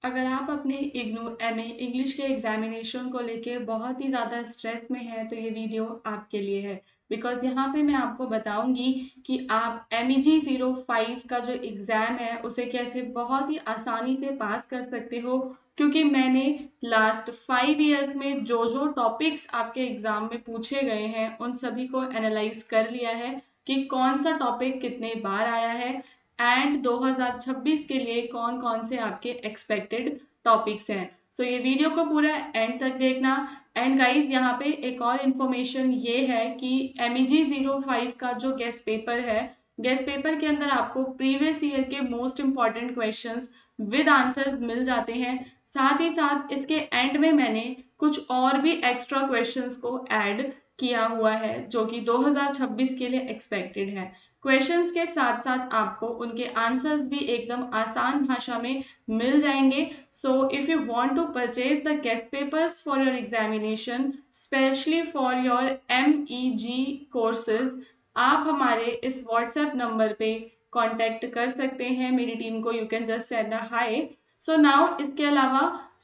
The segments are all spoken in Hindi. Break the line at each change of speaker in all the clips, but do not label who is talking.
अगर आप अपने इग्नू एमए इंग्लिश के एग्जामिनेशन को लेके बहुत ही ज़्यादा स्ट्रेस में हैं तो ये वीडियो आपके लिए है। बिकॉज़ यहाँ पे मैं आपको बताऊंगी कि आप MEG05 का जो एग्ज़ाम है उसे कैसे बहुत ही आसानी से पास कर सकते हो, क्योंकि मैंने लास्ट 5 ईयर्स में जो जो टॉपिक्स आपके एग्ज़ाम में पूछे गए हैं उन सभी को एनालाइज कर लिया है कि कौन सा टॉपिक कितने बार आया है एंड 2026 के लिए कौन कौन से आपके एक्सपेक्टेड टॉपिक्स हैं। सो ये वीडियो को पूरा एंड तक देखना। एंड गाइज यहाँ पे एक और इन्फॉर्मेशन ये है कि MEG05 का जो गेस्ट पेपर है, गेस्ट पेपर के अंदर आपको प्रीवियस ईयर के most important questions with answers मिल जाते हैं। साथ ही साथ इसके एंड में मैंने कुछ और भी एक्स्ट्रा क्वेश्चंस को ऐड किया हुआ है जो कि 2026 के लिए एक्सपेक्टेड है। क्वेश्चंस के साथ साथ आपको उनके आंसर्स भी एकदम आसान भाषा में मिल जाएंगे। So if you want to purchase the guess papers for your examination specially for your MEG courses, आप हमारे इस व्हाट्सएप नंबर पे कांटेक्ट कर सकते हैं। मेरी टीम को you can just send a hi. So now इसके अलावा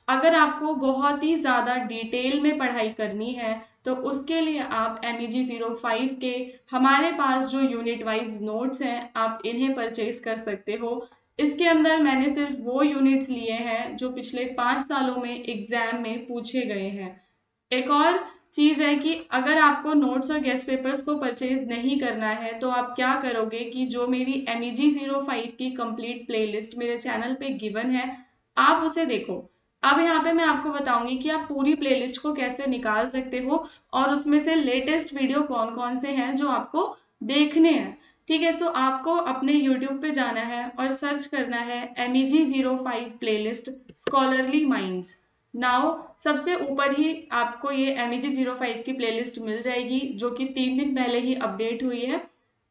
अगर आपको बहुत ही ज़्यादा डिटेल में पढ़ाई करनी है तो उसके लिए आप MEG05 के हमारे पास जो यूनिट वाइज नोट्स हैं आप इन्हें परचेज कर सकते हो। इसके अंदर मैंने सिर्फ वो यूनिट्स लिए हैं जो पिछले 5 सालों में एग्जाम में पूछे गए हैं। एक और चीज़ है कि अगर आपको नोट्स और गेस्ट पेपर्स को परचेज नहीं करना है तो आप क्या करोगे कि जो मेरी MEG05 की कंप्लीट प्लेलिस्ट मेरे चैनल पे गिवन है आप उसे देखो। अब यहाँ पे मैं आपको बताऊंगी कि आप पूरी प्लेलिस्ट को कैसे निकाल सकते हो और उसमें से लेटेस्ट वीडियो कौन कौन से हैं जो आपको देखने हैं। ठीक है, सो आपको अपने YouTube पे जाना है और सर्च करना है MEG05 playlist scholarly minds. Now सबसे ऊपर ही आपको ये MEG05 की प्लेलिस्ट मिल जाएगी जो कि 3 दिन पहले ही अपडेट हुई है।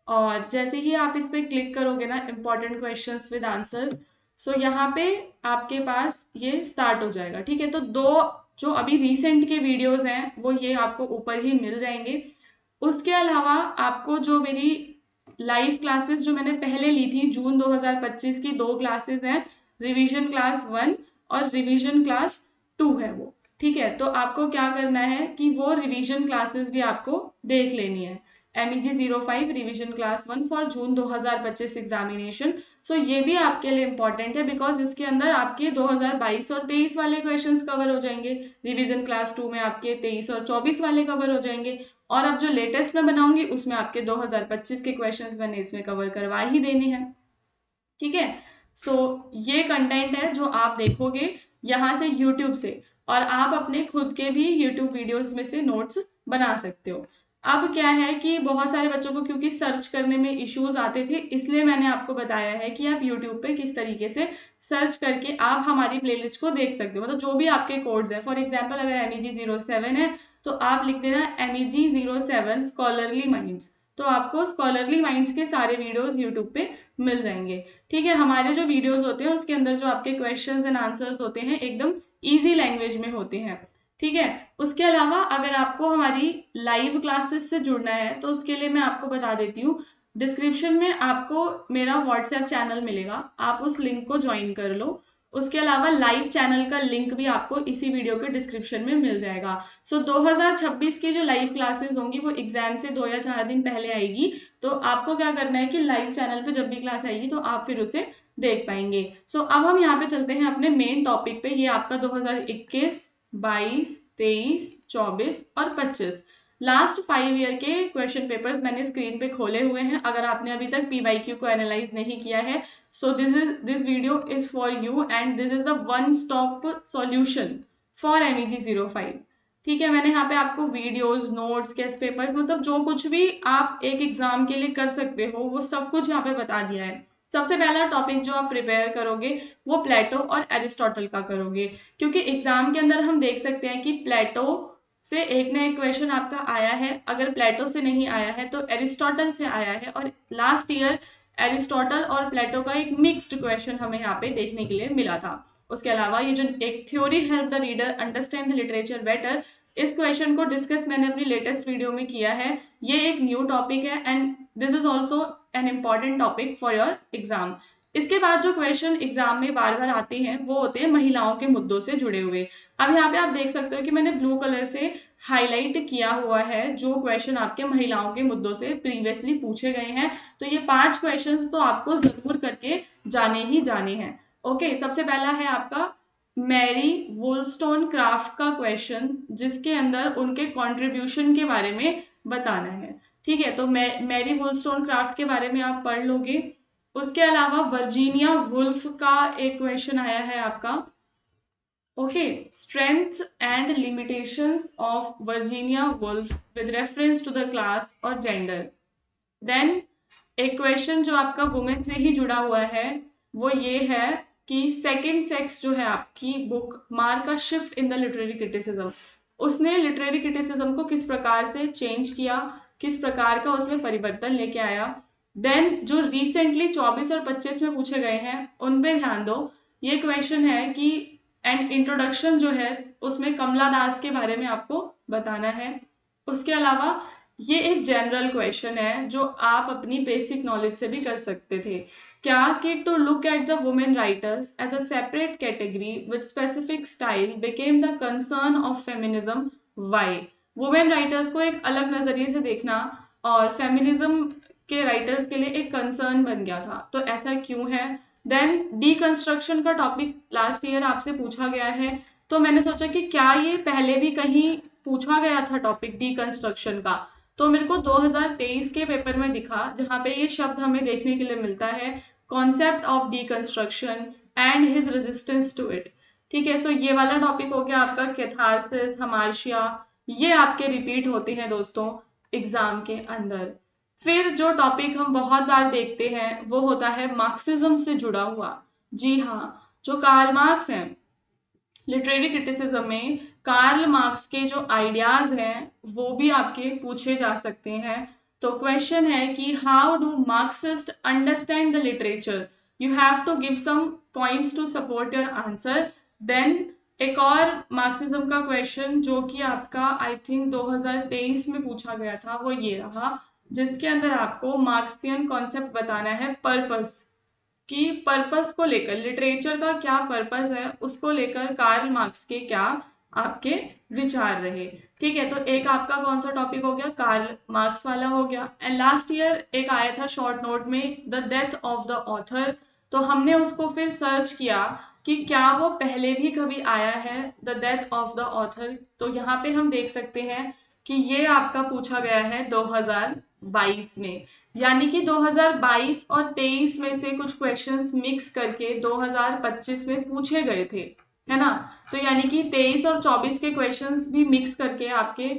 और जैसे ही आप इस पर क्लिक करोगे ना, इम्पॉर्टेंट क्वेश्चंस विद आंसर्स, सो यहाँ पे आपके पास ये स्टार्ट हो जाएगा। ठीक है, तो दो जो अभी रिसेंट के वीडियोस हैं वो ये आपको ऊपर ही मिल जाएंगे। उसके अलावा आपको जो मेरी लाइव क्लासेस जो मैंने पहले ली थी जून 2025 की 2 क्लासेस हैं, रिवीजन क्लास 1 और रिवीजन क्लास 2 है वो। ठीक है, तो आपको क्या करना है कि वो रिवीजन क्लासेस भी आपको देख लेनी है। MEG05 revision class 1 for June 2025 examination. So ये भी आपके लिए इंपॉर्टेंट है बिकॉज इसके अंदर आपके 2022 और 23 वाले क्वेश्चंस कवर हो जाएंगे। रिवीजन क्लास 2 में आपके 23 और 24 वाले कवर हो जाएंगे और अब जो लेटेस्ट मैं बनाऊंगी उसमें आपके 2025 के क्वेश्चंस मैंने इसमें कवर करवा ही देने हैं। ठीक है, सो ये कंटेंट है जो आप देखोगे यहाँ से यूट्यूब से, और आप अपने खुद के भी यूट्यूब वीडियोस में से नोट्स बना सकते हो। अब क्या है कि बहुत सारे बच्चों को क्योंकि सर्च करने में इश्यूज आते थे, इसलिए मैंने आपको बताया है कि आप यूट्यूब पे किस तरीके से सर्च करके आप हमारी प्लेलिस्ट को देख सकते हो। मतलब जो भी आपके कोड्स है, फॉर एग्जाम्पल अगर MEG07 है तो आप लिख देना MEG07 स्कॉलरली माइंड्स, तो आपको स्कॉलरली माइंड्स के सारे वीडियोस यूट्यूब पे मिल जाएंगे। ठीक है, हमारे जो वीडियोस होते हैं उसके अंदर जो आपके क्वेश्चंस एंड आंसर्स होते हैं एकदम इजी लैंग्वेज में होते हैं। ठीक है, उसके अलावा अगर आपको हमारी लाइव क्लासेस से जुड़ना है तो उसके लिए मैं आपको बता देती हूँ, डिस्क्रिप्शन में आपको मेरा व्हाट्सएप चैनल मिलेगा, आप उस लिंक को ज्वाइन कर लो। उसके अलावा लाइव चैनल का लिंक भी आपको इसी वीडियो के डिस्क्रिप्शन में मिल जाएगा। सो 2026 की जो लाइव क्लासेस होंगी वो एग्जाम से 2 या 4 दिन पहले आएगी, तो आपको क्या करना है कि लाइव चैनल पे जब भी क्लास आएगी तो आप फिर उसे देख पाएंगे। सो अब हम यहाँ पे चलते हैं अपने मेन टॉपिक पे। ये आपका 2021, 22, 23, 24 और 25 लास्ट 5 ईयर के क्वेश्चन पेपर्स मैंने स्क्रीन पे खोले हुए हैं। अगर आपने अभी तक PYQ को एनालाइज नहीं किया है, so this video is for you and this is the one stop solution for MEG05। ठीक है, मैंने यहाँ पे आपको वीडियोस, नोट्स, गेस्ट पेपर्स, मतलब जो कुछ भी आप एक एग्जाम के लिए कर सकते हो वो सब कुछ यहाँ पे बता दिया है। सबसे पहला टॉपिक जो आप प्रिपेयर करोगे वो प्लेटो और एरिस्टोटल का करोगे, क्योंकि एग्जाम के अंदर हम देख सकते हैं कि प्लेटो से एक ना एक क्वेश्चन आपका आया है, अगर प्लेटो से नहीं आया है तो एरिस्टोटल से आया है। और लास्ट ईयर एरिस्टोटल और प्लेटो का एक मिक्स्ड क्वेश्चन हमें यहाँ पे देखने के लिए मिला था। उसके अलावा ये जो एक theory help the reader understand the literature better, इस क्वेश्चन को डिस्कस मैंने अपनी लेटेस्ट वीडियो में किया है। ये एक न्यू टॉपिक है and this is also an important topic for your exam. इसके बाद जो क्वेश्चन एग्जाम में बार बार आते हैं वो होते हैं महिलाओं के मुद्दों से जुड़े हुए। अब यहाँ पे आप देख सकते हो कि मैंने ब्लू कलर से हाईलाइट किया हुआ है जो क्वेश्चन आपके महिलाओं के मुद्दों से प्रीवियसली पूछे गए हैं। तो ये 5 क्वेश्चंस तो आपको जरूर करके जाने ही जाने हैं। ओके, सबसे पहला है आपका मैरी वोलस्टोनक्राफ्ट का क्वेश्चन, जिसके अंदर उनके कंट्रीब्यूशन के बारे में बताना है। ठीक है, तो मैरी वोलस्टोनक्राफ्ट के बारे में आप पढ़ लोगे। उसके अलावा वर्जीनिया वुल्फ का एक क्वेश्चन आया है आपका। Okay, strengths and limitations of Virginia Woolf with reference to the class और जेंडर। देन एक क्वेश्चन जो आपका वुमेन से ही जुड़ा हुआ है वो ये है कि सेकंड सेक्स जो है आपकी book mark a shift in the literary criticism, उसने लिटरेरी क्रिटिसिज्म को किस प्रकार से चेंज किया, किस प्रकार का उसमें परिवर्तन लेके आया। देन जो रिसेंटली 24 और 25 में पूछे गए हैं उन पे ध्यान दो। ये क्वेश्चन है कि एंड इंट्रोडक्शन जो है उसमें कमला दास के बारे में आपको बताना है। उसके अलावा ये एक जनरल क्वेश्चन है जो आप अपनी बेसिक नॉलेज से भी कर सकते थे, क्या कि to look at the women writers as a separate category with specific style became the concern of feminism. Why? Women writers को एक अलग नजरिए से देखना और फेमिनिज्म के राइटर्स के लिए एक कंसर्न बन गया था, तो ऐसा क्यों है। देन डीकंस्ट्रक्शन का टॉपिक लास्ट ईयर आपसे पूछा गया है, तो मैंने सोचा कि क्या ये पहले भी कहीं पूछा गया था टॉपिक डीकंस्ट्रक्शन का। तो मेरे को 2023 के पेपर में दिखा जहाँ पे ये शब्द हमें देखने के लिए मिलता है, concept of deconstruction and his resistance to it. ठीक है, सो ये वाला टॉपिक हो गया आपका कैथारसिस, हमार्शिया, ये आपके रिपीट होते हैं दोस्तों एग्जाम के अंदर। फिर जो टॉपिक हम बहुत बार देखते हैं वो होता है मार्क्सिज्म से जुड़ा हुआ। जी हाँ, जो कार्ल मार्क्स हैं लिटरेरी क्रिटिसिज्म में, कार्ल मार्क्स के जो आइडियाज हैं वो भी आपके पूछे जा सकते हैं। तो क्वेश्चन है कि how do Marxist understand the literature, you have to give some points to support your answer. Then एक और मार्क्सिज्म का क्वेश्चन जो कि आपका आई थिंक 2023 में पूछा गया था वो ये रहा, जिसके अंदर आपको मार्क्सियन कॉन्सेप्ट बताना है पर्पस, कि पर्पस को लेकर लिटरेचर का क्या पर्पस है उसको लेकर कार्ल मार्क्स के क्या आपके विचार रहे। ठीक है, तो एक आपका कौन सा टॉपिक हो गया, कार्ल मार्क्स वाला हो गया। एंड लास्ट ईयर एक आया था शॉर्ट नोट में the death of the author, तो हमने उसको फिर सर्च किया कि क्या वो पहले भी कभी आया है the death of the author. तो यहाँ पे हम देख सकते हैं कि ये आपका पूछा गया है 2022 में, यानी कि 2022 और 23 में से कुछ क्वेश्चंस मिक्स करके 2025 में पूछे गए थे, है ना। तो यानी कि 23 और 24 के क्वेश्चंस भी मिक्स करके आपके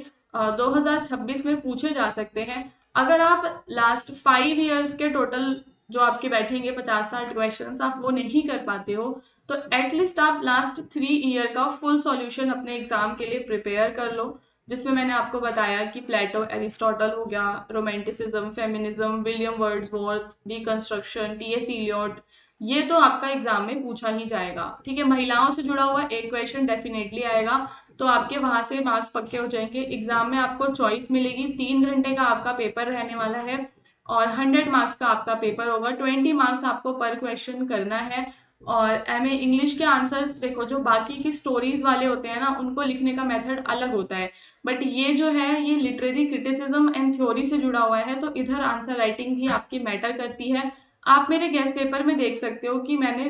2026 में पूछे जा सकते हैं। अगर आप लास्ट 5 इयर्स के टोटल जो आपके बैठेंगे 50-60 क्वेश्चंस आप वो नहीं कर पाते हो, तो एटलीस्ट आप लास्ट 3 ईयर का फुल सॉल्यूशन अपने एग्जाम के लिए प्रिपेयर कर लो, जिसमें मैंने आपको बताया कि प्लेटो, एरिस्टोटल हो गया, romanticism, feminism, William Wordsworth, deconstruction, TS Eliot, ये तो आपका एग्जाम में पूछा ही जाएगा। ठीक है, महिलाओं से जुड़ा हुआ एक क्वेश्चन डेफिनेटली आएगा, तो आपके वहां से मार्क्स पक्के हो जाएंगे। एग्जाम में आपको चॉइस मिलेगी, 3 घंटे का आपका पेपर रहने वाला है और 100 मार्क्स का आपका पेपर होगा, 20 मार्क्स आपको पर क्वेश्चन करना है। और एमए इंग्लिश के आंसर्स देखो, जो बाकी की स्टोरीज वाले होते हैं ना उनको लिखने का मेथड अलग होता है, बट ये जो है ये लिटरेरी क्रिटिसिज्म एंड थ्योरी से जुड़ा हुआ है, तो इधर आंसर राइटिंग भी आपकी मैटर करती है। आप मेरे गेस्ट पेपर में देख सकते हो कि मैंने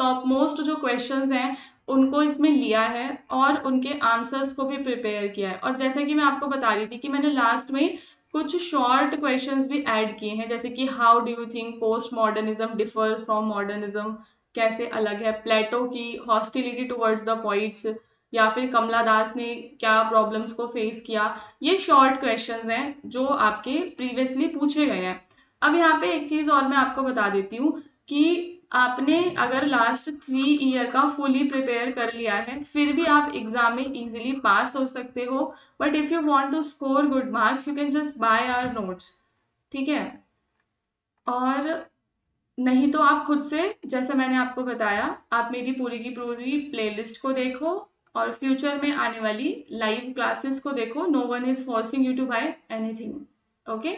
टॉप मोस्ट जो क्वेश्चंस हैं उनको इसमें लिया है और उनके आंसर्स को भी प्रिपेयर किया है। और जैसे कि मैं आपको बता रही थी कि मैंने लास्ट में कुछ शॉर्ट क्वेश्चंस भी ऐड किए हैं, जैसे कि how do you think post modernism differ from modernism, कैसे अलग है, प्लेटो की हॉस्टिलिटी टुवर्ड्स द पॉइट्स, या फिर कमला दास ने क्या प्रॉब्लम्स को फेस किया। ये शॉर्ट क्वेश्चंस हैं जो आपके प्रीवियसली पूछे गए हैं। अब यहाँ पे एक चीज और मैं आपको बता देती हूँ कि आपने अगर लास्ट 3 ईयर का फुली प्रिपेयर कर लिया है फिर भी आप एग्जाम में इजीली पास हो सकते हो, but if you want to score good marks you can just buy our notes. ठीक है, और नहीं तो आप खुद से, जैसे मैंने आपको बताया, आप मेरी पूरी की पूरी प्लेलिस्ट को देखो और फ्यूचर में आने वाली लाइव क्लासेस को देखो। No one is forcing you to buy anything. Okay.